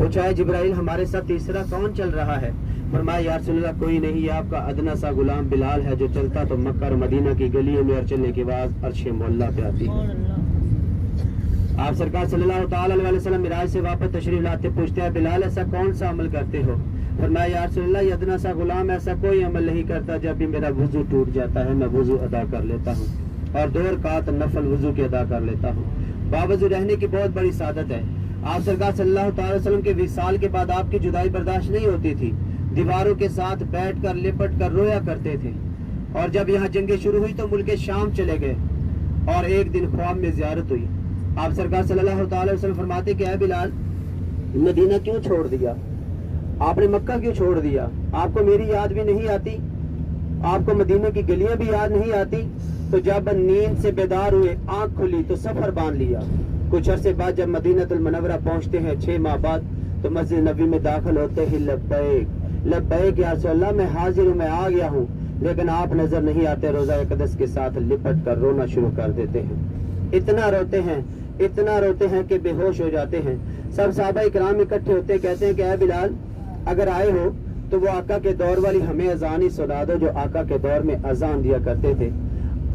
पूछा है जिब्राइल हमारे साथ तीसरा कौन चल रहा है? फरमाया या रसूल अल्लाह कोई नहीं, ये आपका अदना सा गुलाम बिलाल है जो चलता तो मक्का और मदीना की गलियों में और चलने के बाद अर्श मोहल्ला पे आती है। आप सरकार सल्लल्लाहु ताला अलैहि वसल्लम मिराज से वापस तशरीफ लाते पूछते हैं बिलाल ऐसा कौन सा अमल करते हो? फरमाया या रसूल अल्लाह ये अदना सा गुलाम ऐसा कोई अमल नहीं करता, जब भी मेरा वुजू टूट जाता है मैं वुजू अदा कर लेता हूँ और 2 रकात नफल वुजू के अदा कर लेता हूँ। बावजू रहने की बहुत बड़ी सादत है। आप सरकार सल्लल्लाहु ताला अलैहि वसल्लम के विसाल के बाद आपकी जुदाई बर्दाश्त नहीं होती थी, दीवारों के साथ बैठ कर लिपट कर रोया करते थे। और जब यहाँ जंगें शुरू हुई तो मुल्क शाम चले गए और एक दिन ख्वाब में जियारत हुई। आप सरकार सल्लल्लाहु ताला अलैहि वसल्लम फरमाते कि ऐ बिलाल मदीना क्यों छोड़ दिया, आपने मक्का क्यों छोड़ दिया? आपको मेरी याद भी नहीं आती, आपको मदीने की गलियां भी याद नहीं आती? तो जब नींद से बेदार हुए, आंख खुली तो सफर बांध लिया। कुछ अरसे बाद जब मदीनतुल मुनव्वरा पहुंचते हैं 6 माह बाद, तो मस्जिद नबी में दाखिल होते ही लब्बैक लब्बैक या रसूल अल्लाह मैं हाजिर हूँ, मैं आ गया हूँ, लेकिन आप नजर नहीं आते। रोजा अक़दस के साथ लिपट कर रोना शुरू कर देते हैं। इतना रोते हैं कि बेहोश हो जाते हैं। सब सहाबा इकराम इकट्ठे होते कहते हैं कि ऐ बिलाल अगर आए हो तो वो आका के दौर वाली हमें अजान ही सुना दो जो आका के दौर में अजान दिया करते थे।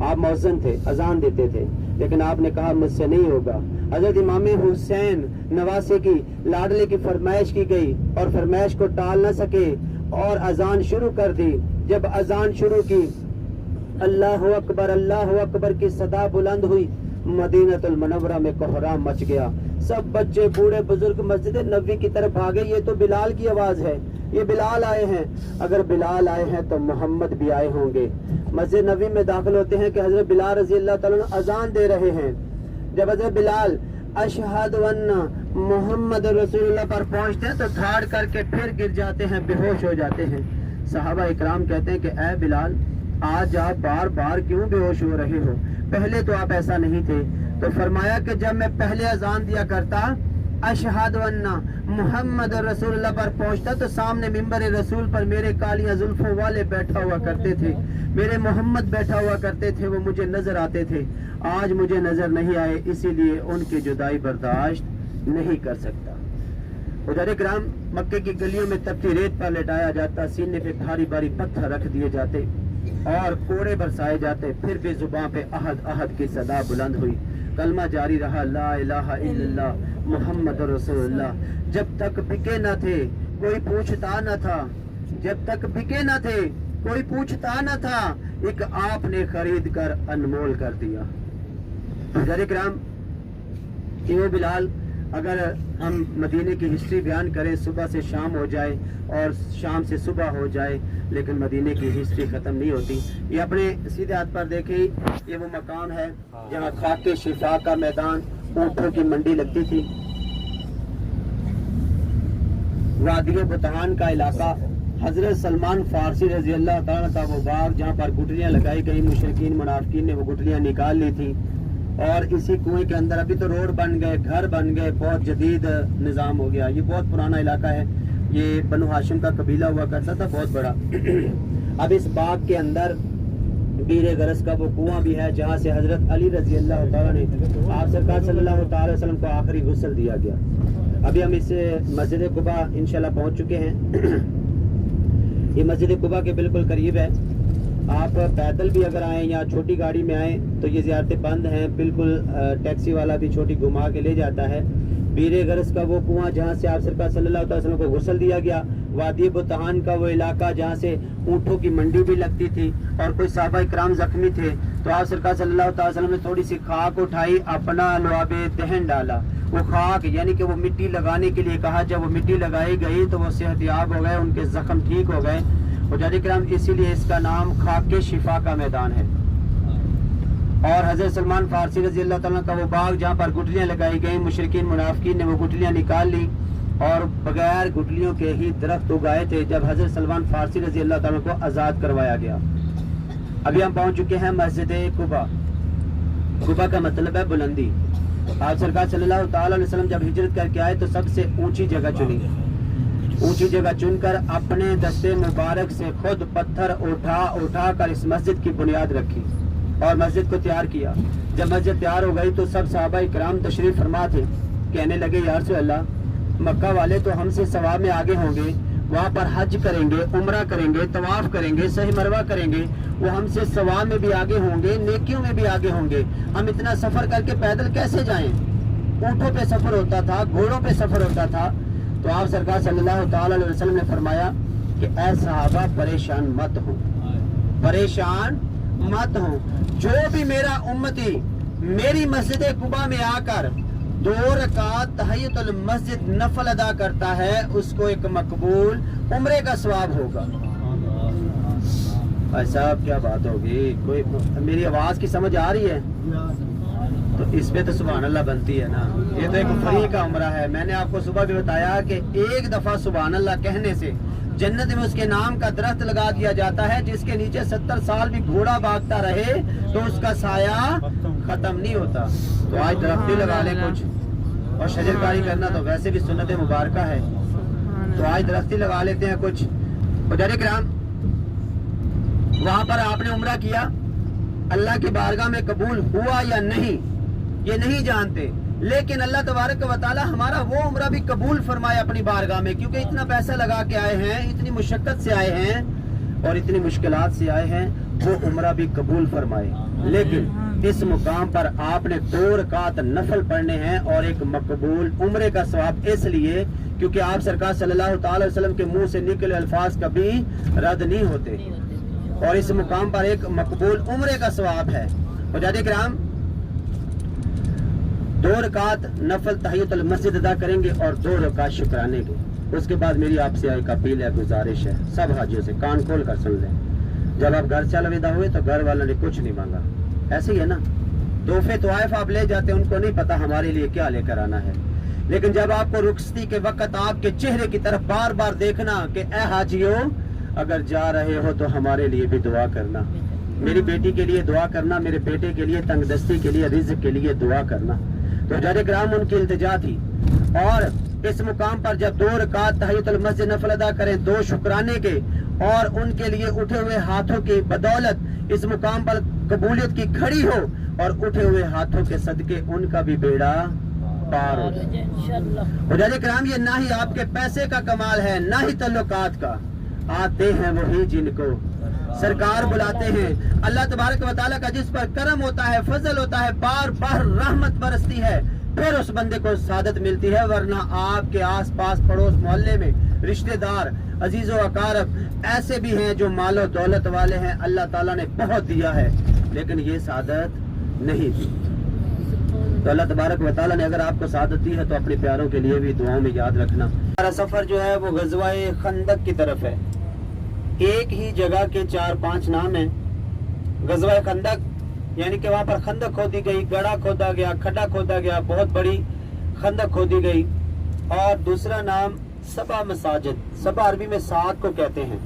आप मौज़िन थे, अजान देते थे, लेकिन आपने कहा मुझसे नहीं होगा। हजरत इमाम हुसैन नवासे की लाडले की फरमाइश की गई और फरमाइश को टाल न सके और अजान शुरू कर दी। जब अजान शुरू की अल्लाहु अकबर की सदा बुलंद हुई, मदीनतुल मुनव्वरा में कोहराम मच गया। सब बच्चे बूढ़े बुजुर्ग मस्जिद नबी की तरफ भागे। ये तो बिलाल की आवाज है, ये बिलाल आए हैं। अगर बिलाल आए हैं तो मोहम्मद भी आए होंगे। मस्जिद नबी में दाखिल होते हैं कि हजरत बिलाल रजी अल्लाह ताला अन्हु अजान दे रहे हैं। जब हजरत बिलाल अशहदु अन्ना मोहम्मद रसूलुल्लाह पर पहुंचते हैं तो ठाड़ करके फिर गिर जाते हैं, बेहोश हो जाते हैं। सहाबा इकराम कहते हैं कि ऐ बिलाल आज आप बार बार क्यों बेहोश हो रहे हो? पहले तो आप ऐसा नहीं थे। तो फरमाया कि जब मैं पहले अजान दिया करता अशहदु अन्ना मुहम्मद रसूलुल्लाह पर पहुंचता तो सामने मिंबर रसूल पर मेरे कालियां जुल्फों वाले बैठा हुआ करते थे, मेरे मोहम्मद बैठा हुआ करते थे, वो मुझे नजर आते थे। आज मुझे नजर नहीं आए, इसीलिए उनकी जुदाई बर्दाश्त नहीं कर सकता। उधर ग्राम मक्के की गलियों में तपती रेत पर लेटाया जाता, सीने पे भारी भारी पत्थर रख दिए जाते और कोड़े बरसाए जाते। फिर भी जुबान पे अहद अहद की सदा बुलंद हुई, कलमा जारी रहा, ला इलाहा इल्लल्लाह मुहम्मद रसूलुल्लाह। जब तक बिके न थे कोई पूछता न था, जब तक बिके न थे कोई पूछता न था, एक आपने खरीद कर अनमोल कर दिया। ग्राम ये बिलाल अगर हम मदीने की हिस्ट्री बयान करें, सुबह से शाम हो जाए और शाम से सुबह हो जाए, लेकिन मदीने की हिस्ट्री खत्म नहीं होती। ये अपने सीधे हाथ पर देखें, ये वो मकाम है जहाँ खाके शिफा का मैदान, ऊँटों की मंडी लगती थी। वादिय बुतहान का इलाका, हजरत सलमान फारसी रजी अल्लाह ताला का वो बाग जहाँ पर गुटलियाँ लगाई गई, मुशरिकीन मुनाफिकीन ने वो गुटलियाँ निकाल ली थी। और इसी कुएं के अंदर अभी तो रोड बन गए, घर बन गए, बहुत जदीद निज़ाम हो गया। ये बहुत पुराना इलाका है, ये बनु हाशिम का कबीला हुआ करता था, बहुत बड़ा। अब इस बाग के अंदर बीरे गरस का वो कुआं भी है जहाँ से हजरत अली रजी अल्लाह ताला ने आप सरकार सल्लल्लाहु ताला अलैहि वसल्लम को आखिरी गुस्ल दिया गया। अभी हम इस मस्जिद कुबा इंशाल्लाह पहुँच चुके हैं। ये मस्जिद कुबा के बिल्कुल करीब है। आप पैदल भी अगर आएँ या छोटी गाड़ी में आएँ तो ये ज़ियारतें बंद हैं, बिल्कुल टैक्सी वाला भी छोटी घुमा के ले जाता है। बीरे गरस का वो कुआं जहाँ से आप सरकार सल्लल्लाहु अलैहि वसल्लम को गुस्ल दिया गया, वादी बुतहान का वो इलाका जहाँ से ऊँटों की मंडी भी लगती थी और कोई सहाबा इकराम जख्मी थे, तो आप सरकार सल्लल्लाहु अलैहि वसल्लम ने थोड़ी सी खाक उठाई, अपना लुआबे दहन डाला। वो खाक यानी कि वो मिट्टी लगाने के लिए कहा। जब वो मिट्टी लगाई गई तो वो सेहतयाब हो गए, उनके जख्म ठीक हो गए। हुज्जाज किराम, इसीलिए इसका नाम खाके शिफा का मैदान है। और हजरत सलमान फारसी रजी अल्लाह ताला का वो बाग जहाँ पर गुटलियाँ लगाई गई, मुशरिकीन मुनाफिकीन ने वो गुटलियाँ निकाल ली और बगैर गुटलियों के ही दरख्त उगाए थे जब हजरत सलमान फारसी रजी अल्लाह ताला को आज़ाद करवाया गया। अभी हम पहुँच चुके हैं मस्जिद कुबा। कुबा का मतलब है बुलंदी। आप सरकार सल्लल्लाहु ताला अलैहि वसल्लम जब हिजरत करके आए तो सबसे ऊंची जगह चुनी, ऊंची जगह चुनकर अपने दस्ते मुबारक से खुद पत्थर उठा कर इस मस्जिद की बुनियाद रखी और मस्जिद को तैयार किया। जब मस्जिद तैयार हो गई तो सब सहाबा इकराम तशरीफ फरमा थे, कहने लगे या रसूल अल्लाह मक्का वाले तो हमसे सवाब में आगे होंगे, वहाँ पर हज करेंगे, उम्रा करेंगे, तवाफ करेंगे, सही मरवा करेंगे, वो हमसे सवाब में भी आगे होंगे, नेकियों में भी आगे होंगे। हम इतना सफर करके पैदल कैसे जाएं? ऊँटों पे सफर होता था, घोड़ों पे सफर होता था। तो आप सरकार सल्लल्लाहु ताला अलैहि वसल्लम ने फरमाया कि ऐ सहाबा परेशान मत हो, परेशान मत हो। जो भी मेरा उम्मती मेरी मस्जिद कुबा में आकर 2 रकात तहियतुल मस्जिद नफल अदा करता है, उसको एक मकबूल उम्रे का सवाब होगा। भाई साहब क्या बात होगी, कोई मेरी आवाज की समझ आ रही है? तो इस पे तो सुभान अल्लाह बनती है ना। ये तो एक फ्री का उम्रा है। मैंने आपको सुबह भी बताया कि एक दफा सुभान अल्लाह कहने से जन्नत में उसके नाम का दरख्त लगा दिया जाता है, जिसके नीचे 70 साल भी घोड़ा भागता रहे तो उसका साया खत्म नहीं होता। तो आज दरख्त ही लगा ले कुछ, और शजरकारी करना तो वैसे भी सुन्नत मुबारका है, तो आज दरख्त ही लगा लेते हैं कुछ। हुज़ारे किराम, वहाँ पर आपने उम्रा किया, अल्लाह की बारगाह में कबूल हुआ या नहीं ये नहीं जानते, लेकिन अल्लाह तबारक व तआला हमारा वो उम्रा भी कबूल फरमाए अपनी बारगाह में, क्योंकि इतना पैसा लगा के आए हैं, इतनी मुशक्कत से आए हैं और इतनी मुश्किलात से आए हैं, वो उम्रा भी कबूल फरमाए। लेकिन इस मुकाम पर आपने 2 रकात नफल पढ़ने हैं और एक मकबूल उम्रे का सवाब, इसलिए क्योंकि आप सरकार सल्लल्लाहु ताला अलैहि वसल्लम के मुंह से निकले अल्फाज कभी रद्द नहीं होते, और इस मुकाम पर एक मकबूल उम्रे का सवाब है। हुज़ारे किराम, 2 रकात नफल तहियतुल मस्जिद अदा करेंगे और 2 रकात शुक्राने के। उसके बाद मेरी आपसे एक अपील है, गुजारिश है, सब हाजियों से कान खोल कर सुन लें। जब आप घर से अलविदा हुए तो घर वालों ने कुछ नहीं मांगा, ऐसे ही है ना। तोहफे तोहफ आप ले जाते हैं, उनको नहीं पता हमारे लिए क्या लेकर आना है, लेकिन जब आपको रुखसती के वक्त आपके चेहरे की तरफ बार बार देखना कि ए हाजियों अगर जा रहे हो तो हमारे लिए भी दुआ करना, मेरी बेटी के लिए दुआ करना, मेरे बेटे के लिए, तंगदस्ती के लिए, रिज़्क़ के लिए दुआ करना। तो हुज़ारे किराम, उनकी इल्तिजा थी। और इस मुकाम पर जब 2 रकात तहियतुल मस्जिद नफल अदा करें, 2 शुक्राने के, और उनके लिए उठे हुए हाथों की बदौलत इस मुकाम पर कबूलियत की खड़ी हो, और उठे हुए हाथों के सदके उनका भी बेड़ा पार हो जाए। हुज़ारे किराम, ये ना ही आपके पैसे का कमाल है, ना ही तल्लुकात का, आते हैं वही जिनको सरकार बुलाते हैं। अल्लाह तबारक व तआला का जिस पर करम होता है, फजल होता है, बार बार रहमत बरसती है, फिर उस बंदे को सादत मिलती है। वरना आपके आस पास पड़ोस मोहल्ले में रिश्तेदार, अजीजो अकारब ऐसे भी हैं जो मालो दौलत वाले हैं, अल्लाह ताला ने बहुत दिया है, लेकिन ये सादत नहीं दी। तो अल्लाह तबारक व तआला ने अगर आपको सादत दी है तो अपने प्यारों के लिए भी दुआओं में याद रखना। हमारा सफर जो है वो गज़वाए खंदक की तरफ है। एक ही जगह के 4-5 नाम हैं। गज़वाए खंदक यानी कि वहाँ पर खंदक खोदी गई, गड़ा खोदा गया, खड्डा खोदा गया, बहुत बड़ी खंदक खोदी गई। और दूसरा नाम सबा मसाजिद, सबा अरबी में 7 को कहते हैं,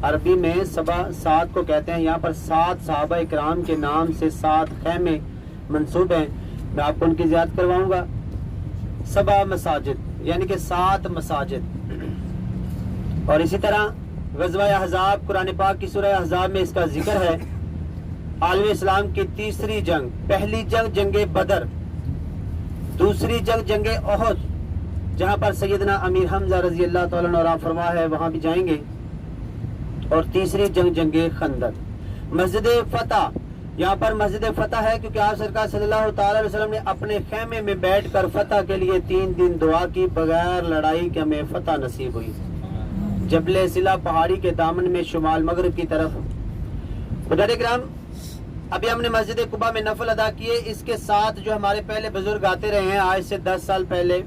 अरबी में सबा 7 को कहते हैं। यहाँ पर 7 सहाबा इकराम के नाम से 7 खैमे मंसूब हैं, मैं आपको उनकी ज़ियारत करवाऊंगा। सबा मसाजिद यानी कि 7 मसाजिद। और इसी तरह ग़ज़वा अहज़ाब, कुरान पाक की सूरह अहज़ाब में इसका जिक्र है। आलम इस्लाम की 3री जंग, पहली जंग जंगे बदर, दूसरी जंग जंगे ओहद, जहाँ पर सैयदना अमीर हमजा रज़ी अल्लाह तआला अन्हु फरमा है, वहाँ भी जाएंगे। और तीसरी जंग जंगे खंदक। मस्जिद फतह, यहाँ पर मस्जिद फतह है क्योंकि आप सरकार सल्लल्लाहु ताला अलैहि वसल्लम ने अपने खेमे में बैठकर फतह के लिए 3 दिन दुआ की, बगैर लड़ाई के हमें फतह नसीब हुई। जबले सिला पहाड़ी के दामन में शुमाल मगरिब की तरफ। हुज़ारे किराम, अभी हमने मस्जिद कुबा में नफल अदा किए। इसके साथ जो हमारे पहले बुजुर्ग आते रहे हैं, आज से 10 साल पहले,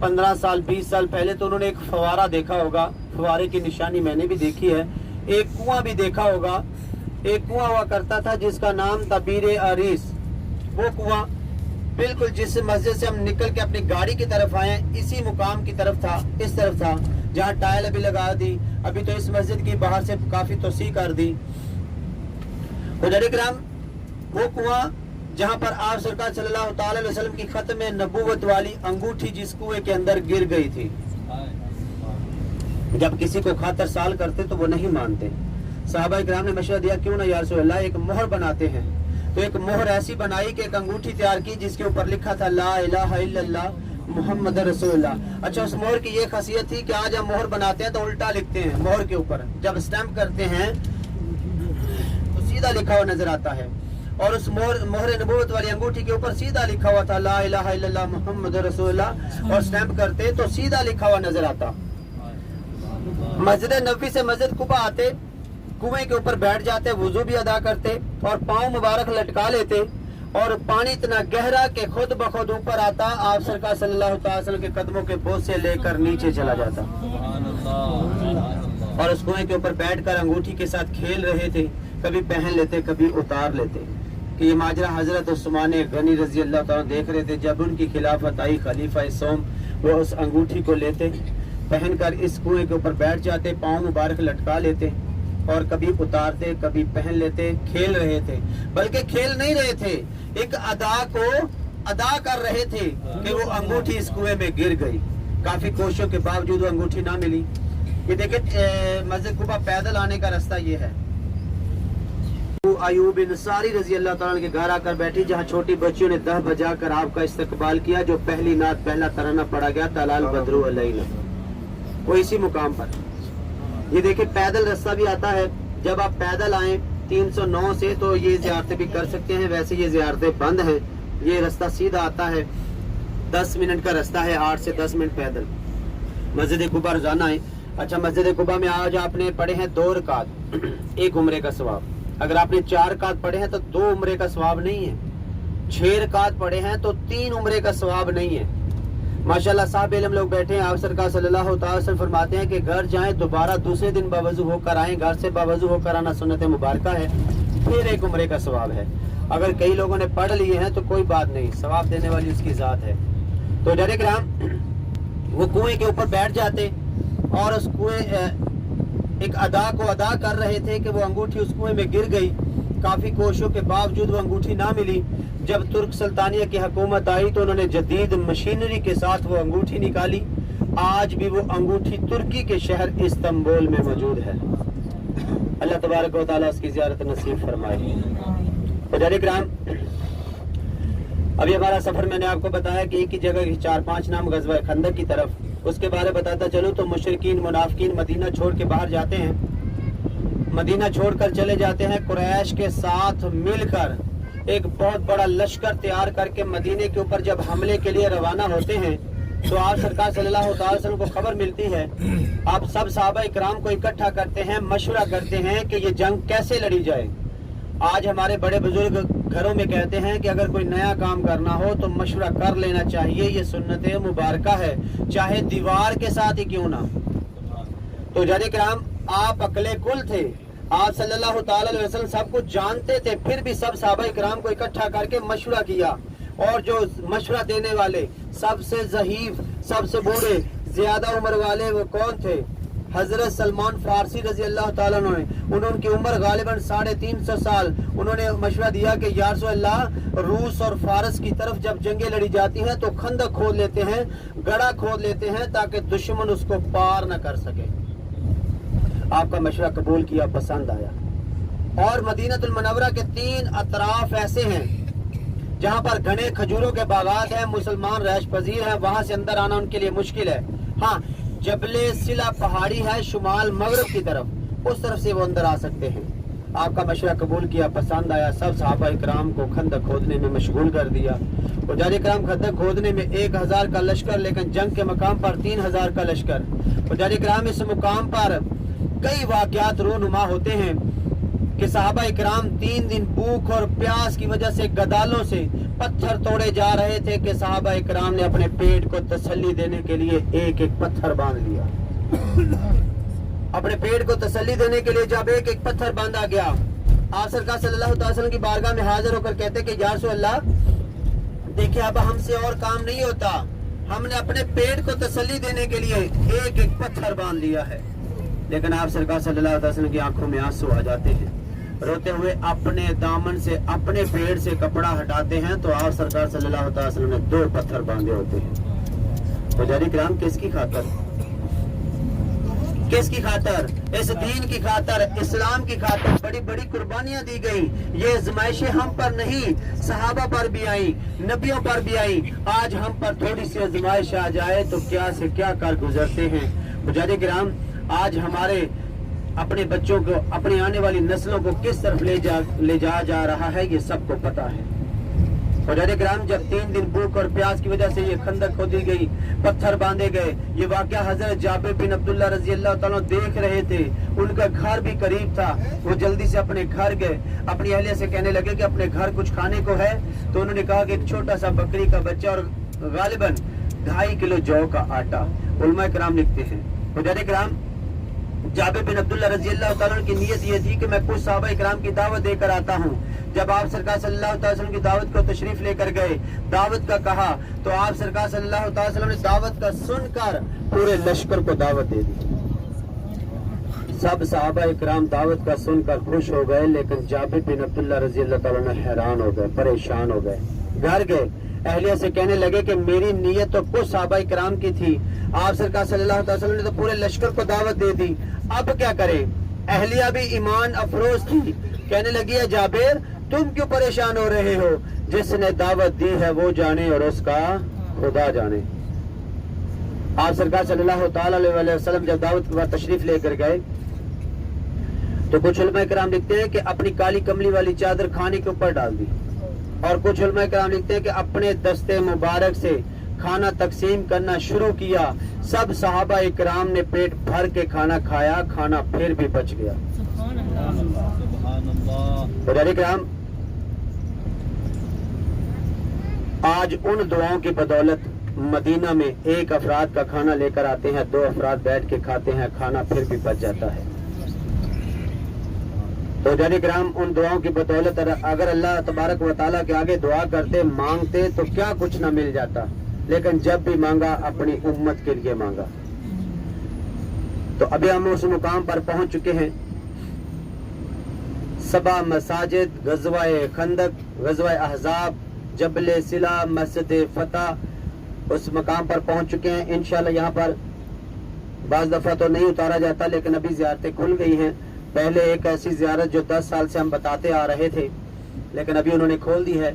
15 साल, 20 साल पहले, तो उन्होंने एक फवारा देखा होगा। फवारे की निशानी मैंने भी देखी है। एक कुआं भी देखा होगा। एक कुआं हुआ करता था जिसका नाम था बीर आरिस। वो कुआं बिल्कुल जिस मस्जिद से हम निकल के अपनी गाड़ी की तरफ आए, इसी मुकाम की तरफ था, इस तरफ था, जहाँ टाइल अभी लगा दी। अभी तो इस मस्जिद की बाहर से काफी तोसी कर दी। हुज़ारे किराम, वो कुआं जहाँ पर आप सरकार सल्लल्लाहु ताला अलैहि वसल्लम की खत्म नबूवत वाली अंगूठी जिस कुएं के अंदर गिर गई थी, जब किसी को खातर साल करते तो वो नहीं मानते। सहाबा इकराम ने मशवरा दिया, क्यों ना या रसूल अल्लाह एक मोहर बनाते हैं। तो एक मोहर ऐसी बनाई कि एक अंगूठी तैयार की जिसके ऊपर लिखा था ला इलाहा इल्लल्लाह मोहम्मद रसूलुल्लाह। अच्छा, उस मोहर की ये खासियत थी कि आज हम मोहर बनाते हैं तो उल्टा लिखते हैं मोहर के ऊपर, जब स्टैंप करते हैं तो सीधा लिखा हुआ नजर आता है। और उस मोहर नबूवत वाली अंगूठी के ऊपर सीधा लिखा हुआ था ला इलाहा इल्लल्लाह मुहम्मद रसूलुल्लाह, और स्टैंप करते तो सीधा लिखा हुआ नजर आता। मस्जिद नबवी से मस्जिद कुबा आते, कुएं के ऊपर बैठ जाते, वुजू भी अदा करते और पाँव मुबारक लटका लेते, और पानी इतना गहरा कि खुद बखुद ऊपर आता, आप सरकार सल्लल्लाहु अलैहि वसल्लम के कदमों के बोझ से लेकर नीचे चला जाता। और उस कुएं के ऊपर बैठकर अंगूठी के साथ खेल रहे थे, कभी पहन लेते कभी उतार लेते। कि ये माजरा हजरत उस्मान गनी रजी अल्लाह तआला देख रहे थे। जब उनकी खिलाफत आई खलीफा सोम, वो उस अंगूठी को लेते, पहनकर इस कुएं के ऊपर बैठ जाते, पाँव मुबारक लटका लेते और कभी उतारते कभी पहन लेते। खेल रहे थे, बल्कि खेल नहीं रहे थे, एक अदा को अदा कर रहे थे कि वो अंगूठी इस कुएं में गिर गई। काफी कोशिशों के बावजूद वो अंगूठी ना मिली। ये देखिए मस्जिद कुबा पैदल आने का रास्ता ये है। अयूब अंसारी रजी अल्लाह ताला के घर आकर बैठी, जहाँ छोटी बच्चियों ने दह बजा कर आपका इस्तकबाल किया। जो पहली नात पहला तराना पढ़ा गया तलाल बदरू अलैना, वो इसी मुकाम पर। ये देखिए पैदल रास्ता भी आता है। जब आप पैदल आए 309 से तो ये ज़ियारतें भी कर सकते हैं। वैसे ये ज़ियारतें बंद हैं। ये रास्ता सीधा आता है, 10 मिनट का रास्ता है, 8 से 10 मिनट पैदल मस्जिद कुबा रोजाना है। अच्छा, मस्जिद कुबा में आज आपने पढ़े हैं 2 रकात, 1 उम्रे का सवाब। अगर आपने 4 रकात पढ़े हैं तो 2 उम्रे का सवाब नहीं है। 6 रकात पढ़े हैं तो 3 उम्रे का सवाब नहीं है। माशाल्लाह साहब इल्म लोग बैठे हैं। आप सरकार सल्लल्लाहु अलैहि वसल्लम फरमाते हैं कि घर जाएं दोबारा दूसरे दिन बावजू होकर आएं। घर से बावजू होकर आना सुन्नत मुबारक है, फिर 1 उम्रे का सवाब है। अगर कई लोगों ने पढ़ लिए हैं तो कोई बात नहीं, सवाब देने वाली उसकी जात है। तो डायरेक्ट हम वो कुएं के ऊपर बैठ जाते और उस कुएं एक अदा को अदा कर रहे थे कि वो अंगूठी उस कुएं में गिर गई। काफी कोशिशों के बावजूद वो अंगूठी ना मिली। जब तुर्क सुल्तानिया की हुकूमत आई तो उन्होंने जदीद मशीनरी के साथ वो अंगूठी निकाली। आज भी वो अंगूठी तुर्की के शहर इस्तांबुल में मौजूद है। अल्लाह तबारक व तआला उसकी ज़ियारत नसीब फरमाए। अभी हमारा सफर मैंने आपको बताया कि एक ही जगह की 4-5 नाम गज़वा खंदक की तरफ। उसके बारे बताता चलूं तो मुशरिकीन मुनाफिकीन मदीना छोड़ के बाहर जाते हैं। मदीना छोड़कर चले जाते हैं कुरैश के साथ मिलकर एक बहुत बड़ा लश्कर तैयार करके मदीने के ऊपर जब हमले के लिए रवाना होते हैं तो आप सरकार सल्लल्लाहु अलैहि वसल्लम को खबर मिलती है। आप सब सहाबा इकराम को इकट्ठा करते हैं, मशवरा करते हैं कि ये जंग कैसे लड़ी जाए। आज हमारे बड़े बुजुर्ग घरों में कहते हैं कि अगर कोई नया काम करना हो तो मशवरा कर लेना चाहिए, ये सुन्नत मुबारक है, चाहे दीवार के साथ ही क्यों ना। तो जाने इकराम आप अकले कुल थे, आप सल्लल्लाहु ताला अलैहि वसल्लम सब कुछ जानते थे, फिर भी सब सहाबा इकराम को इकट्ठा करके मशवरा किया। और जो मशवरा देने वाले सबसे ज़हीफ, सबसे बूढ़े, ज्यादा उम्र वाले वो कौन थे? हजरत सलमान फारसी रजी अल्लाह ताला अन्हु। उनकी उम्र गालिबन 350 साल। उन्होंने मशवरा दिया कि या रसूल अल्लाह, रूस और फारस की तरफ जब जंगें लड़ी जाती हैं तो खंदक खोद लेते हैं, गड़ा खोद लेते हैं ताकि दुश्मन उसको पार न कर सके। आपका मशवरा कबूल किया, पसंद आया। और मदीनतुल मुनव्वरा के 3 अतराफ ऐसे हैं जहाँ पर घने खजूरों के बागात हैं, मुसलमान रैश पजीर हैं, वहां से अंदर आना उनके लिए मुश्किल है। हाँ, जबले सिला पहाड़ी है शुमाल मगरब की तरफ, उस तरफ से वो अंदर आ सकते हैं। आपका मशवरा कबूल किया, पसंद आया। सब सहाबा इकराम को खंदक खोदने में मशगूल कर दिया। और इकराम खंदक खोदने में 1000 का लश्कर, लेकिन जंग के मकाम पर 3000 का लश्कर। और इकराम इस मुकाम पर कई वाक़यात रूनुमा होते हैं कि सहाबा इकराम 3 दिन भूख और प्यास की वजह से गदालों से पत्थर तोड़े जा रहे थे कि सहाबा इकराम ने अपने पेट को तसल्ली देने के लिए एक एक पत्थर बांध लिया। अपने पेट को तसल्ली देने के लिए जब एक एक पत्थर बांधा गया, आप सरकार सल्लल्लाहु अलैहि वसल्लम की बारगाह में हाजिर होकर कहते कि या रसूल अल्लाह, देखिए अब हमसे और काम नहीं होता, हमने अपने पेट को तसल्ली देने के लिए एक एक पत्थर बांध लिया है। लेकिन आप सरकार सल्लल्लाहु अलैहि वसल्लम की आंखों में आंसू आ जाते हैं। रोते हुए अपने दामन से, अपने पेट से कपड़ा हटाते हैं तो आप सरकार सल्लल्लाहु अलैहि वसल्लम ने 2 पत्थर बांधे होते हैं। तो जारी किराम किसकी खातर? किस की खातर? इस दीन की खातर, इस्लाम की खातर बड़ी बड़ी कुर्बानियां दी गई। ये आजमाइशें हम पर नहीं, सहाबा पर भी आई, नबियों पर भी आई। आज हम पर थोड़ी सी आजमाइश आ जाए तो क्या से क्या कर गुजरते हैं। मुजाहिद किराम, आज हमारे अपने बच्चों को, अपने आने वाली नस्लों को किस तरफ ले जा रहा है, ये सबको पता है। मुजाहिद किराम, जब 3 दिन भूख और प्यास की वजह से ये खंदक खोदी गई, पत्थर बांधे गए, ये वाकया हजरत जाबिर बिन अब्दुल्लाह रजी अल्लाह तआला देख रहे थे। उनका घर भी करीब था। वो जल्दी से अपने घर गए, अपनी अहलिया से कहने लगे कि अपने घर कुछ खाने को है। तो उन्होंने कहा कि एक छोटा सा बकरी का बच्चा और गालिबन 2.5 किलो जौ का आटा। उलमा किराम लिखते हैं, मुजाहिद किराम, जाबिर बिन अब्दुल्लाह रजी अल्लाह तआला की नीयत ये थी कि मैं कुछ सहाबा इकराम की दावत देकर आता हूँ। जब आप सरकार सल्लल्लाहु अलैहि वसल्लम की दावत को तशरीफ लेकर गए, दावत का कहा, तो आप सरकार सल्लल्लाहु अलैहि वसल्लम ने दावत का सुनकर पूरे लश्कर को दावत दे दी। सब सहाबा इकराम दावत का सुनकर खुश हो गए, लेकिन जाबिर बिन अब्दुल्लाह रजी अल्लाह तआला हैरान हो गए, परेशान हो गए। घर गए, अहलिया से कहने लगे कि मेरी नीयत तो कुछ सहाबा इकराम की थी, आप सरकार सल्लल्लाहु अलैहि वसल्लम ने तो पूरे लश्कर को दावत दे दी, अब क्या करें। अहलिया भी ईमान अफरोज थी, कहने लगी है जाबिर, तुम क्यों परेशान हो रहे हो, जिसने दावत दी है वो जाने और उसका खुदा जाने। आप सरकार सल्लल्लाहु अलैहि वसल्लम जब दावत के बाद तशरीफ लेकर गए, तो कुछ उलमा किराम लिखते हैं कि अपनी काली कमली वाली चादर खाने के ऊपर डाल दी, और कुछ उलमा किराम लिखते हैं कि अपने दस्ते मुबारक से खाना तकसीम करना शुरू किया। सब सहाबा इकराम ने पेट भर के खाना खाया, खाना फिर भी बच गया। मुजाहिद किराम, आज उन दुआओं की बदौलत मदीना में एक अफराद का खाना लेकर आते हैं, 2 अफराद बैठ के खाते हैं, खाना फिर भी बच जाता है। तो मुजाहिद किराम, उन दुआओं की बदौलत अगर अल्लाह तबारक व तआला के आगे दुआ करते, मांगते, तो क्या कुछ ना मिल जाता, लेकिन जब भी मांगा अपनी उम्मत के लिए मांगा। तो अभी हम उस मुकाम पर पहुंच चुके हैं, सबा मसाजिद, गज़वाए खंदक, गज़वाए अहज़ाब, जबले सिला, मस्जिद फतह, उस मकाम पर पहुंच चुके हैं। इंशाल्लाह यहाँ पर बाज़ दफ़ा तो नहीं उतारा जाता, लेकिन अभी ज़ियारतें खुल गई हैं। पहले एक ऐसी ज़ियारत जो 10 साल से हम बताते आ रहे थे, लेकिन अभी उन्होंने खोल दी है,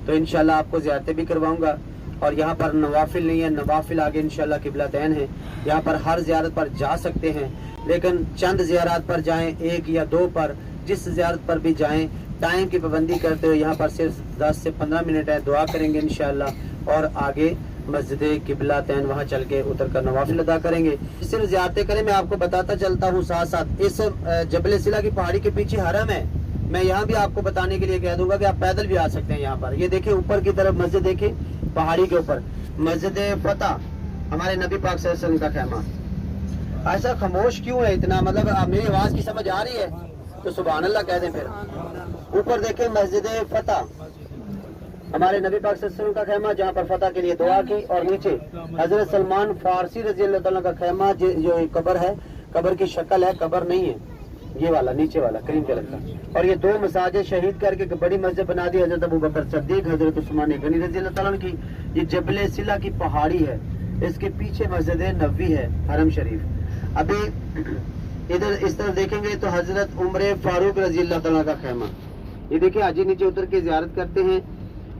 तो इंशाल्लाह आपको ज़ियारतें भी करवाऊंगा। और यहाँ पर नवाफिल नहीं है, नवाफिल आगे इंशाल्लाह किबलतैन है। यहाँ पर हर ज़ियारत पर जा सकते हैं, लेकिन चंद ज़ियारत पर जाएं, 1 या 2 पर, जिस ज़ियारत पर भी जाएं, टाइम की पाबंदी करते हुए। यहाँ पर सिर्फ 10 से 15 मिनट है, दुआ करेंगे इंशाल्लाह, और आगे मस्जिद किबलतैन वहाँ चल के उतर कर नवाफिल अदा करेंगे। सिर्फ ज़ियारतें करें, मैं आपको बताता चलता हूँ साथ साथ। इस जबल सिला की पहाड़ी के पीछे हरम है, मैं यहाँ भी आपको बताने के लिए कह दूंगा कि आप पैदल भी आ सकते हैं। यहाँ पर ये देखिए, ऊपर की तरफ मस्जिद देखिए, पहाड़ी के ऊपर मस्जिद फतह, हमारे नबी पाक सल्लल्लाहु अलैहि वसल्लम का खैमा। ऐसा खामोश क्यों है इतना, मतलब मेरी आवाज की समझ आ रही है तो सुभान अल्लाह कह दें। फिर ऊपर देखें मस्जिद फतह, हमारे नबी पाक सल्लल्लाहु अलैहि वसल्लम का खैमा, जहाँ पर फतह के लिए दुआ की। और नीचे हजरत सलमान फारसी रजी अल्लाह तआला का खैमा, जो कब्र है, कब्र की शक्ल है, कब्र नहीं है, ये वाला नीचे वाला क्रीम कलर का। और ये 2 मसाजिद शहीद करके बड़ी मस्जिद बना दी हजरत अबू बकर सिद्दीक, हजरत उस्मान गनी रज़ी अल्लाह तआला की। ये जबल सिला की पहाड़ी है, इसके पीछे मस्जिद नबवी है, हरम शरीफ। अभी इधर इस तरफ देखेंगे तो हजरत उमर फारूक रजी अल्लाह तआला का खैमा। ये देखिए, हाजी नीचे उतर के ज़ियारत करते हैं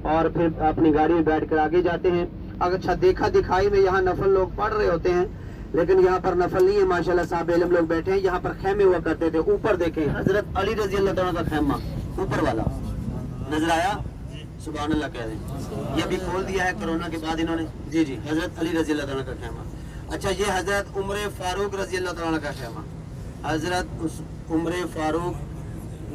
और फिर अपनी गाड़ी में बैठ कर आगे जाते हैं। अगर अच्छा देखा दिखाई में यहाँ नफल लोग पढ़ रहे होते हैं, लेकिन यहाँ पर नफल नहीं है, माशाल्लाह साहब इल्म लोग बैठे हैं। यहाँ पर खैमे हुआ करते थे। ऊपर देखें, हजरत अली रजी अल्लाह तआला का खैमा, ऊपर वाला नजर आया, सुभान अल्लाह कह रहे। ये अभी खोल दिया है कोरोना के बाद इन्होंने। जी जी, हजरत अली रजी अल्लाह तआला का खैमा। अच्छा, ये हजरत उमर फारूक रजी अल्लाह तआला का खैमा, हजरत उमर फारूक,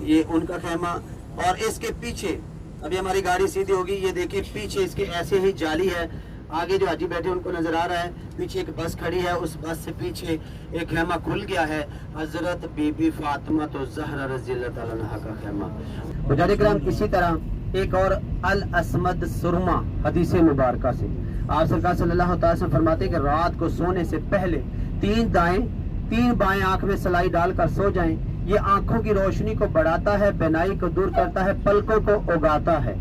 ये उनका खैमा। और इसके पीछे अभी हमारी गाड़ी सीधी होगी, ये देखिए पीछे इसके ऐसे ही जाली है। आगे जो हाजी बैठे उनको नजर आ रहा है, पीछे एक बस खड़ी है, उस बस से पीछे एक खैमा खुल गया है, हजरत बीबी फातिमा तो ज़हरा रज़ी अल्लाह तआला अन्हा का खैमा। मुजाहिद किराम, इसी तरह एक और अल असमद सुरमा हदीस मुबारका से आप सरकार सल्लल्लाहु अलैहि वसल्लम फरमाते कि रात को सोने से पहले 3 दाएं 3 बाएं आंख में सलाई डालकर सो जाएं। ये आंखों की रोशनी को बढ़ाता है, बेनाई को दूर करता है, पलकों को उगाता है।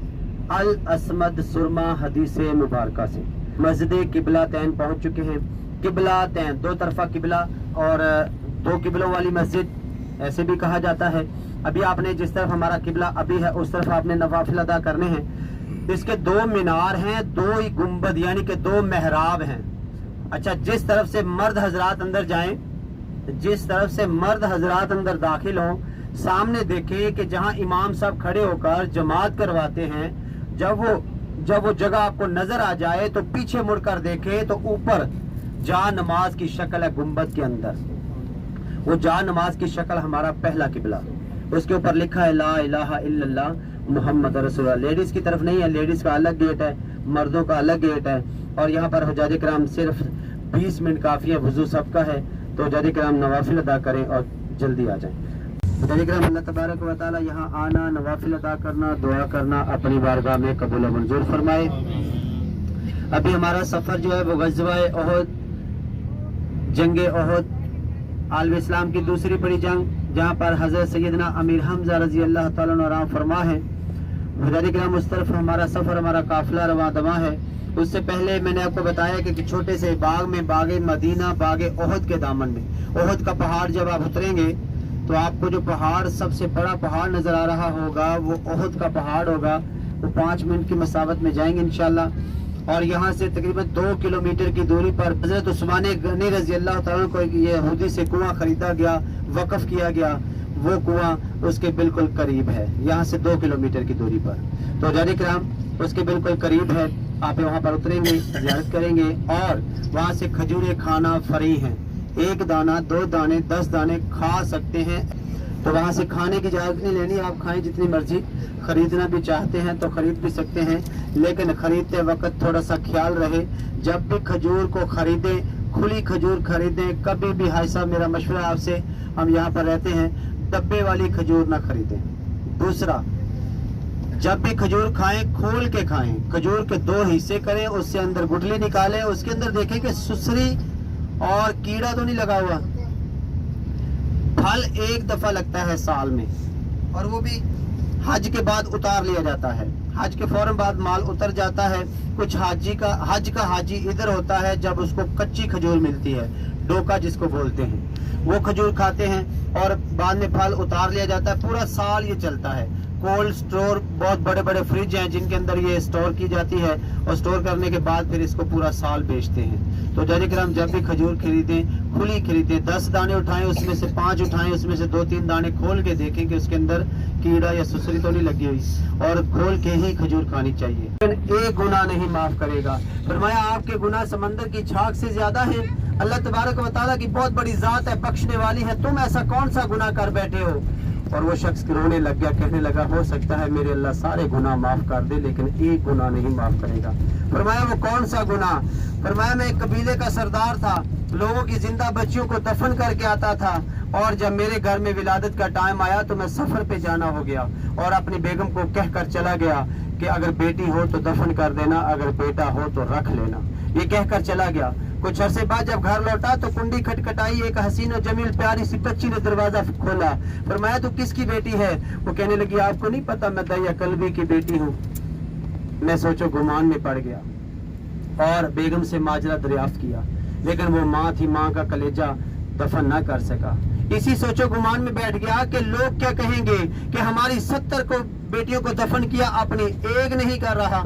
अल असमद सुरमा हदीस मुबारका से। मस्जिद किबलतैन पहुंच चुके हैं। किबलतैन 2 तरफा किबला और दो किबलों वाली मस्जिद ऐसे भी कहा जाता है। अभी आपने जिस तरफ हमारा किबला अभी है उस तरफ आपने नवाफिल अदा करने हैं। इसके दो मीनार हैं, दो ही गुंबद यानी कि दो मेहराब हैं। अच्छा, जिस तरफ से मर्द हजरात अंदर जाएं, जिस तरफ से मर्द हजरात अंदर दाखिल हों, सामने देखें कि जहां इमाम साहब खड़े होकर जमात करवाते हैं, जब वो जगह आपको नजर आ जाए तो पीछे मुड़कर देखे तो ऊपर जा नमाज की शक्ल है गुंबद के अंदर। वो जा नमाज की शक्ल हमारा पहला किबला, उसके ऊपर लिखा है ला इलाहा इल्लल्लाह मुहम्मद रसूलुल्लाह। लेडीज की तरफ नहीं है, लेडीज का अलग गेट है, मर्दों का अलग गेट है। और यहाँ पर हुज्जाज किराम सिर्फ 20 मिनट काफी है, वुजू सबका है, तो हुज्जाज किराम नवाफिल अदा करें और जल्दी आ जाएं। हुज्जाज किराम अल्लाह तबारक व तआला यहाँ आना, नवाफिल अदा करना, दुआ करना अपनी बारगाह में कबूल मंजूर फरमाए। अभी हमारा सफर जो है वो ग़ज़वा-ए उहद, जंगे उहद आलम इस्लाम की दूसरी बड़ी जंग, जहाँ पर हजरत सैयदना अमीर हमजा रजी अल्लाह ताला अन्हु आराम फरमा है। हुज्जाज किराम उस तरफ हमारा सफर, हमारा काफिला रवा दवा है। उससे पहले मैंने आपको बताया कि छोटे से बाग में, बागे मदीना, बागे उहद के दामन में, उहद का पहाड़ जब आप उतरेंगे तो आपको जो पहाड़ सबसे बड़ा पहाड़ नजर आ रहा होगा वो उहद का पहाड़ होगा। वो 5 मिनट की मसावत में जाएंगे इंशाल्लाह। और यहाँ से तकरीबन 2 किलोमीटर की दूरी पर हजरत उस्मान गनी रजी अल्लाह ताला को ये यहूदी से कुआं खरीदा गया, वक़्फ़ किया गया। वो कुआं उसके बिल्कुल करीब है, यहाँ से 2 किलोमीटर की दूरी पर। तो हुज्जाज किराम उसके बिल्कुल करीब है। आप वहाँ पर उतरेंगे, ज़ियारत करेंगे और वहाँ से खजूरें खाना फ्री हैं। 1 दाना, 2 दाने, 10 दाने खा सकते हैं। तो वहाँ से खाने की इजाज़त नहीं लेनी, आप खाएं जितनी मर्जी। खरीदना भी चाहते हैं तो खरीद भी सकते हैं, लेकिन खरीदते वक्त थोड़ा सा ख्याल रहे, जब भी खजूर को खरीदें खुली खजूर खरीदें। कभी भी हाई साहब मेरा मशवरा आपसे, हम यहाँ पर रहते हैं, डब्बे वाली खजूर ना खरीदें। दूसरा, जब भी खजूर खाएं खोल के खाएं। खजूर के 2 हिस्से करें, उससे अंदर गुठली निकालें, उसके अंदर देखें कि सुसरी और कीड़ा तो नहीं लगा हुआ। फल 1 दफा लगता है साल में, और वो भी हज के बाद उतार लिया जाता है। हज के फौरन बाद माल उतर जाता है। कुछ हज का हाजी इधर होता है जब उसको कच्ची खजूर मिलती है, डोका जिसको बोलते हैं, वो खजूर खाते हैं और बाद में फल उतार लिया जाता है। पूरा साल ये चलता है। कोल्ड स्टोर, बहुत बड़े बड़े फ्रिज हैं जिनके अंदर ये स्टोर की जाती है, और स्टोर करने के बाद फिर इसको पूरा साल बेचते हैं। तो हुज्जाज किराम जब भी खजूर खरीदें खुली खरीदें। 10 दाने उठाएं, उसमें से 5 उठाएं, उसमें से 2-3 दाने खोल के देखें कि उसके अंदर कीड़ा या सुसरी तो नहीं लगी हुई, और खोल के ही खजूर खानी चाहिए। एक गुनाह नहीं माफ करेगा। फरमाया आपके गुनाह समंदर की छाग से ज्यादा है। अल्लाह तबारक व तआला की बहुत बड़ी जात है, बख्शने वाली है। तुम ऐसा कौन सा गुनाह कर बैठे हो? और वो शख्स रोने लग गया, कहने लगा हो सकता है मेरे अल्लाह सारे गुनाह माफ कर दे, लेकिन एक गुनाह नहीं माफ करेगा। फरमाया वो कौन सा गुनाह? फरमाया मैं एक कबीले का सरदार था, लोगों की जिंदा बच्चियों को दफन करके आता था, और जब मेरे घर में विलादत का टाइम आया तो मैं सफर पे जाना हो गया, और अपनी बेगम को कहकर चला गया कि अगर बेटी हो तो दफन कर देना, अगर बेटा हो तो रख लेना। ये कहकर चला गया। कुछ अरसे बाद जब घर लौटा तो कुंडी खटखटाई, एक हसीन और जमील प्यारी सी बच्ची ने दरवाजा खोला। फरमाया तू किसकी बेटी है? वो कहने लगी आपको नहीं पता मैं दैया कल्बी की बेटी हूँ। मैं सोचो गुमान में पड़ गया और बेगम से माजरा दरियाफ्त किया, लेकिन वो माँ थी, माँ का कलेजा दफन ना कर सका। इसी सोचो गुमान में बैठ गया कि लोग क्या कहेंगे कि हमारी 70 को बेटियों को दफन किया, अपनी एक नहीं कर रहा।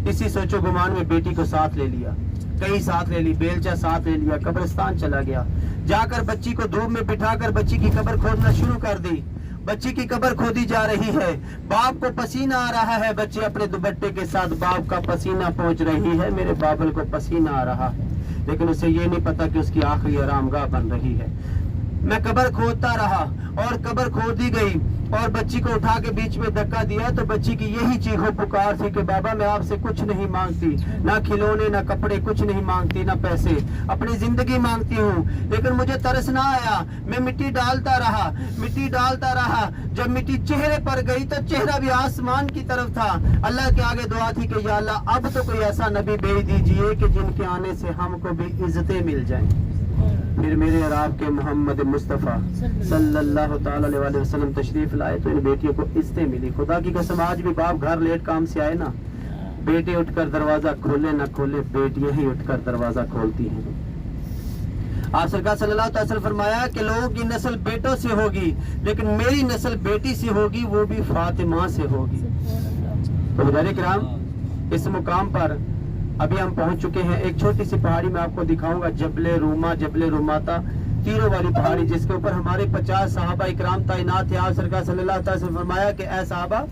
इसी सोचो गुमान में बेटी को साथ ले लिया, कहीं साथ ले ली, बेलचा साथ ले लिया, कब्रिस्तान चला गया। जाकर बच्ची को धूप में बिठाकर बच्ची की कब्र खोदना शुरू कर दी। बच्ची की कब्र खोदी जा रही है, बाप को पसीना आ रहा है, बच्ची अपने दुपट्टे के साथ बाप का पसीना पहुंच रही है, मेरे बाबल को पसीना आ रहा है, लेकिन उसे ये नहीं पता कि उसकी आखिरी आरामगाह बन रही है। मैं कब्र खोदता रहा और कब्र खोदी गई, और बच्ची को उठा के बीच में धक्का दिया तो बच्ची की यही चीखो पुकार थी कि बाबा मैं आपसे कुछ नहीं मांगती, ना खिलौने ना कपड़े, कुछ नहीं मांगती, ना पैसे, अपनी जिंदगी मांगती हूँ। लेकिन मुझे तरस ना आया, मैं मिट्टी डालता रहा, मिट्टी डालता रहा। जब मिट्टी चेहरे पर गई तो चेहरा भी आसमान की तरफ था। अल्लाह के आगे दुआ थी कि या अल्लाह अब तो कोई ऐसा नबी भेज दीजिए कि जिनके आने से हमको भी इज्जतें मिल जाएं। फिर मेरे और आपके मोहम्मद मुस्तफ़ा सल्लल्लाहु ताला अलैहि वसल्लम तशरीफ लाए तो इन बेटियों को इज्जतें मिली। खुदा की कसम आज भी बाप घर लेट काम से आए ना, बेटे उठकर दरवाजा खोले ना खोले, बेटियां ही उठकर दरवाजा खोलती हैं। आप सरकार सल्लल्लाहु अलैहि वसल्लम फरमाया कि लोगों की नस्ल बेटों से होगी, लेकिन मेरी नस्ल बेटी से होगी, वो भी फातिमा से होगी। तो हुज़ूर किराम, इस मुकाम पर अभी हम पहुंच चुके हैं। एक छोटी सी पहाड़ी में आपको दिखाऊंगा, जबले रूमा, जबले रुमाता, तीरों वाली पहाड़ी, जिसके ऊपर हमारे 50 सहाबा इकराम तैनात थे। आप सरकार सल्लल्लाहु अलैहि वसल्लम फरमाया कि ऐ सहाबा,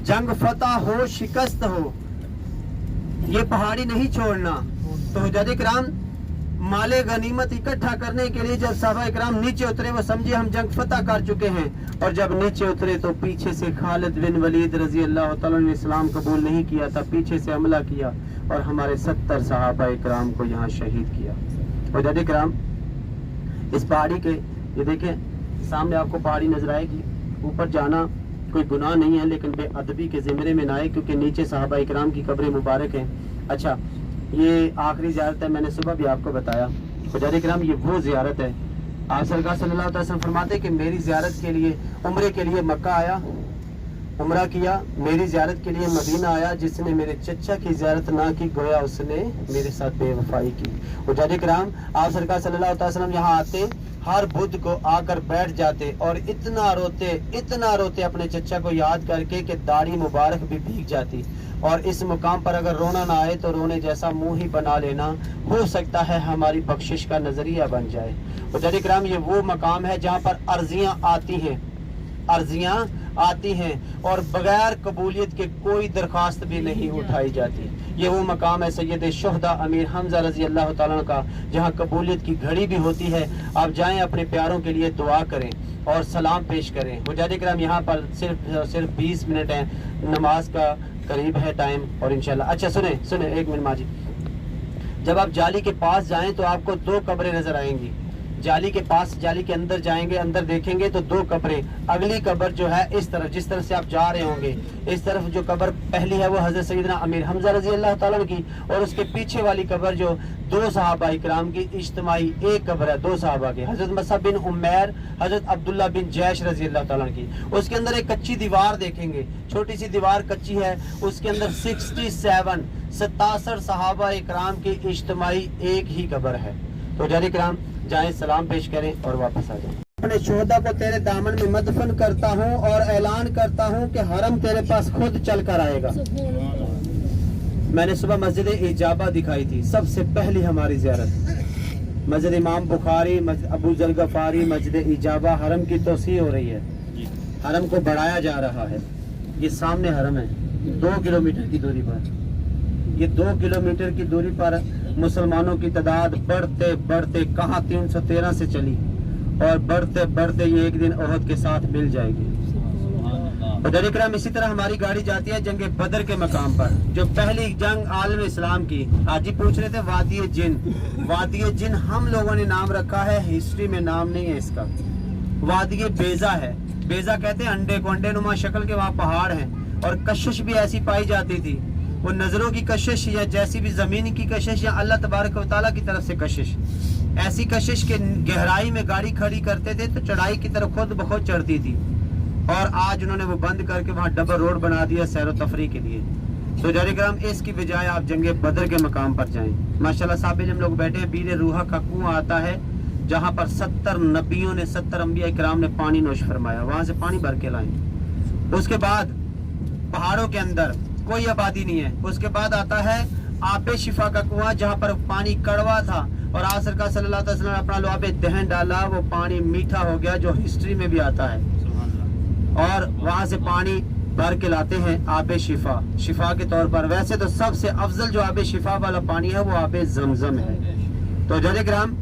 जंग फतह हो, शिकस्त हो, ये पहाड़ी नहीं छोड़ना। तो हुज़ूर इकराम, माले गनीमत इकट्ठा करने के लिए जब सहाबा इकराम नीचे उतरे, वो समझे हम जंग फतह कर चुके हैं, और जब नीचे उतरे तो पीछे से खालिद बिन वलीद रजी अल्लाह तआला ने इस्लाम कबूल नहीं किया था, पीछे से हमला किया और हमारे 70 सहाबा इकराम को यहाँ शहीद किया। हुज़ूर इकराम, इस पहाड़ी के, ये देखें सामने आपको पहाड़ी नजर आएगी, ऊपर जाना कोई गुनाह नहीं है, लेकिन बेअदबी के ज़िम्मे में ना आए, क्योंकि नीचे सहाबा इकराम की कब्रें मुबारक हैं। अच्छा, ये आखिरी ज़ियारत है, मैंने सुबह भी आपको बताया। हुज़ूर इकराम, ये वो ज़ियारत है, आप सरकार सल्लल्लाहु अलैहि वसल्लम फरमाते कि मेरी ज़ियारत के लिए, उम्रे के लिए मक्का आया, उम्रा किया, मेरी ज़ियारत के लिए मदीना आया, जिसने मेरे चचा की ज़ियारत ना की, गोया उसने मेरे साथ बेवफाई की। हुज़ूर इकराम, आप सरकार सल्लल्लाहु अलैहि वसल्लम यहाँ आते, हर बुध को आकर बैठ जाते और इतना रोते अपने चचा को याद करके कि दाढ़ी मुबारक भी भीग जाती। और इस मुकाम पर अगर रोना ना आए तो रोने जैसा मुंह ही बना लेना, हो सकता है हमारी बख्शिश का नजरिया बन जाए। हुज़ूर इकराम, ये वो मकाम है जहाँ पर अर्जियाँ आती हैं और बगैर कबूलियत के कोई दरख्वास्त भी नहीं उठाई जाती। ये वो मकाम है सैयद शुहदा अमीर हमजा रजी अल्लाह तआला का, जहाँ कबूलियत की घड़ी भी होती है। आप जाएं, अपने प्यारों के लिए दुआ करें और सलाम पेश करें। हुज़ूर इकराम, यहाँ पर सिर्फ 20 मिनट है, नमाज का करीब है टाइम, और इंशाल्लाह। अच्छा सुने 1 मिनट माजी, जब आप जाली के पास जाएं तो आपको 2 कब्रें नजर आएंगी। जाली के पास, जाली के अंदर जाएंगे, अंदर देखेंगे तो 2 कब्रें। अगली कब्र जो है इस तरफ, जिस तरफ से आप जा रहे होंगे, इस तरफ जो कब्र पहली है वो हजरत सैयदना अमीर हमजा रजी अल्लाह तआला की, और उसके पीछे वाली कब्र जो 2 सहाबा इकराम की इज्तिमाई एक कब्र है, 2 सहाबा की, हजरत मसअब बिन उमैर, हजरत अब्दुल्ला बिन जैश रजी अल्लाह तआला की। उसके अंदर एक कच्ची दीवार देखेंगे, छोटी सी दीवार कच्ची है, उसके अंदर 67 सहाबा इकराम की इज्तिमाई एक ही कब्र है। तो हुज़ूर इकराम, जाएं, सलाम पेश करें और वापस आ जाएं। अपने शोहदा को तेरे दामन में मदफन करता हूँ और ऐलान करता हूँ कि हरम तेरे पास खुद चल कर आएगा। मैंने सुबह मस्जिद इजाबा दिखाई थी, सबसे पहली हमारी ज़ियारत मस्जिद इमाम बुखारी, मस्जिद अबू जल गफारी, मस्जिद इजाबा। हरम की तोसी हो रही है, हरम को बढ़ाया जा रहा है। ये सामने हरम है, 2 किलोमीटर की दूरी पर। ये 2 किलोमीटर की दूरी पर मुसलमानों की तादाद बढ़ते बढ़ते कहाँ 313 से चली, और बढ़ते बढ़ते ये एक दिन ओहद के साथ मिल जाएगी। हुज़ूर इकराम, इसी तरह हमारी गाड़ी जाती है जंग बदर के मकाम पर, जो पहली जंग आलम इस्लाम की। आज ही पूछ रहे थे वादी जिन हम लोगों ने नाम रखा है, हिस्ट्री में नाम नहीं है इसका। वादी बेजा है, बेजा कहते हैं अंडे को, अंडे नुमा शक्ल के वहाँ पहाड़ हैं, और कशिश भी ऐसी पाई जाती थी। वो नजरों की कशिश, या जैसी भी जमीन की कशिश, या अल्लाह तबारक व तआला की तरफ से कशिश। ऐसी कशिश के गहराई में गाड़ी खड़ी करते थे तो चढ़ाई की तरफ खुद ब खुद चढ़ती थी, और आज उन्होंने वो बंद करके वहाँ डबल रोड बना दिया सैर व तफरी के लिए। तो हुज़ूर इकराम, इसकी बजाय आप जंगे बदर के मकाम पर जाएं। माशाल्लाह साबिल हम लोग बैठे हैं, बीर रूहा का कुआं आता है, जहाँ पर 70 नबियों ने, 70 अंबिया इकराम ने पानी नोश फरमाया, वहाँ से पानी भर के लाए। उसके बाद पहाड़ों के अंदर कोई आबादी नहीं है। उसके बाद आता है आबे शिफा का कुआं, जहाँ पर पानी कड़वा था, और आज सरकार सल्लल्लाहु अलैहि वसल्लम ने अपना लुआबे दहन डाला, वो पानी मीठा हो गया, जो हिस्ट्री में भी आता है। और वहाँ से पानी भर के लाते हैं आबे शिफा के तौर पर। वैसे तो सबसे अफजल जो आबे शिफा वाला पानी है वो आबे जमजम है। तो हुज़ूर इकराम,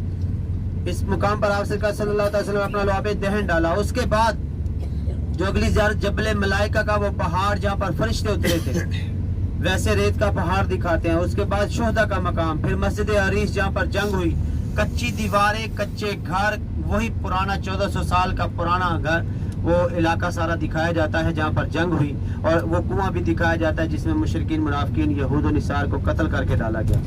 इस मुकाम पर आप सरकार सल्लल्लाहु अलैहि वसल्लम अपना लुआबे दहन डाला। उसके बाद जो अगली ज़ियारत जबले मलाइका का, वो पहाड़ जहाँ पर फरिश्ते उतरे थे, वैसे रेत का पहाड़ दिखाते हैं। उसके बाद शोहदा का मकाम, फिर मस्जिद अरीस जहाँ पर जंग हुई, कच्ची दीवारें, कच्चे घर, वही पुराना 1400 साल का पुराना घर, वो इलाका सारा दिखाया जाता है जहाँ पर जंग हुई, और वो कुआं भी दिखाया जाता है जिसमें मुशरिकीन मुनाफिकीन यहूद और निसार को कत्ल करके डाला गया।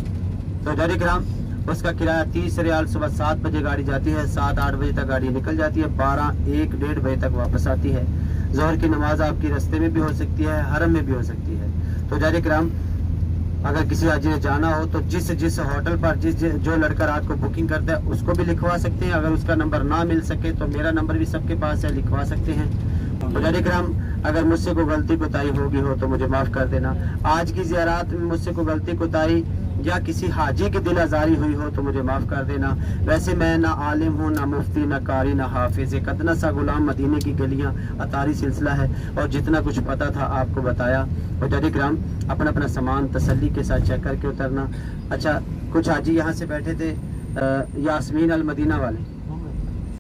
तो हुज़ूर इकराम, उसका किराया 30 रियाल। सुबह 7 बजे गाड़ी जाती है, 7-8 बजे तक गाड़ी निकल जाती है, 12-1-1:30 बजे तक वापस आती है। ज़ोहर की नमाज आपकी रास्ते में भी हो सकती है, हरम में भी हो सकती है। तो हुज़ूर इकराम, اگر کسی حاجی نے جانا ہو تو جس ہوٹل پر جو لڑکا رات کو بکنگ کرتا ہے اس کو بھی لکھوا سکتے ہیں. اگر اس کا نمبر نہ مل سکے تو میرا نمبر بھی سب کے پاس ہے, لکھوا سکتے ہیں. حجاج کرام, اگر مجھ سے کوئی غلطی کوتاہی ہوگی ہو تو مجھے معاف کر دینا. آج کی زیارات میں مجھ سے کوئی غلطی کوتاہی یا کسی حاجی کی دل آزاری ہوئی ہو تو مجھے معاف کر دینا. ویسے میں نہ عالم ہوں, نہ مفتی, نہ قاری, نہ حافظ. ایک ادنا سا غلام مدینے کی گلیاں اطاری سلسلہ ہے, اور جتنا کچھ پتا تھا آپ کو بتایا. حجاج کرام, اپنا اپنا سامان تسلی کے ساتھ چیک کر کے اترنا. اچھا, کچھ حاجی یہاں سے بیٹھے تھے, یاسمین المدینہ والے,